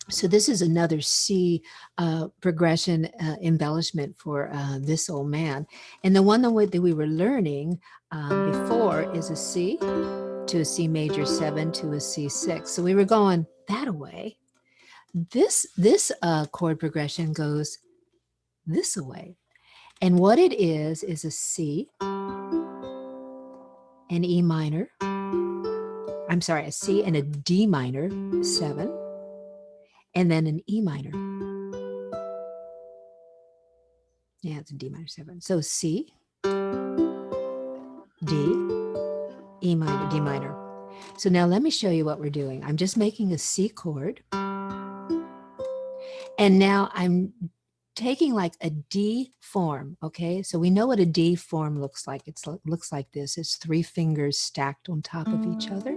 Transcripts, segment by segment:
So this is another C progression embellishment for this old man. And the one that we were learning before is a C to a C major 7 to a C6. So we were going that way. This chord progression goes this way. And what it is a C, an E minor. I'm sorry, a C and a D minor 7, and then an E minor. Yeah, it's a D minor 7. So C, D, E minor, D minor. So now let me show you what we're doing. I'm just making a C chord. And now I'm taking like a D form, okay? So we know what a D form looks like. It looks like this. It's 3 fingers stacked on top of each other.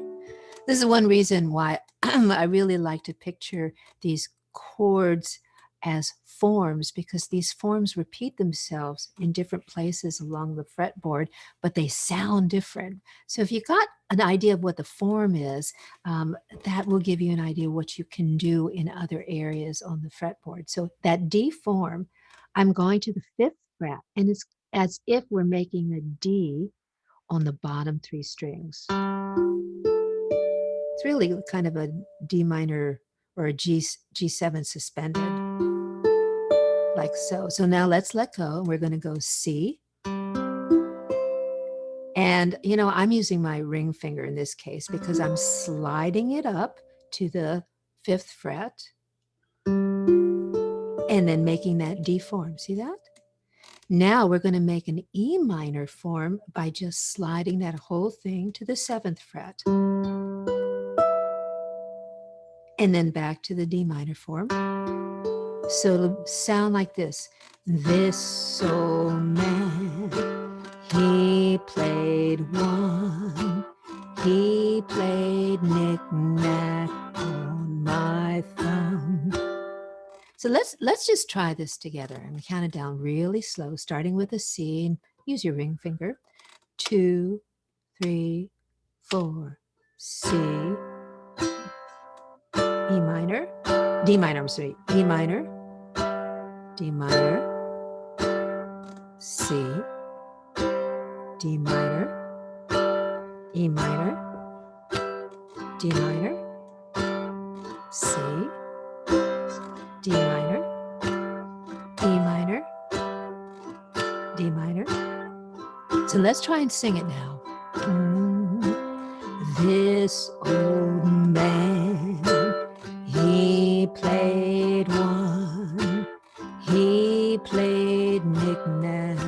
This is one reason why I really like to picture these chords as forms, because these forms repeat themselves in different places along the fretboard, but they sound different. So if you got an idea of what the form is, that will give you an idea of what you can do in other areas on the fretboard. So that D form, I'm going to the 5th fret, and it's as if we're making a D on the bottom 3 strings. It's really kind of a D minor or a G7 suspended, like so. So now let's let go. We're going to go C. And, you know, I'm using my ring finger in this case because I'm sliding it up to the 5th fret and then making that D form. See that? Now we're going to make an E minor form by just sliding that whole thing to the 7th fret. And then back to the D minor form. So it'll sound like this. This old man, he played one. He played knick-knack on my thumb. So let's just try this together and count it down really slow, starting with a C, and use your ring finger. 2, 3, 4. C, E minor, D minor, I'm sorry, E minor, D minor, C, D minor, E minor, D minor, C, D minor, E minor, D minor. So let's try and sing it now. This old man, he played one. He played knick-knack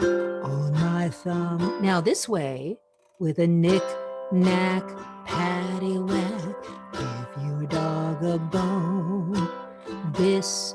on my thumb. Now this way, with a knick-knack, paddywhack, give your dog a bone. This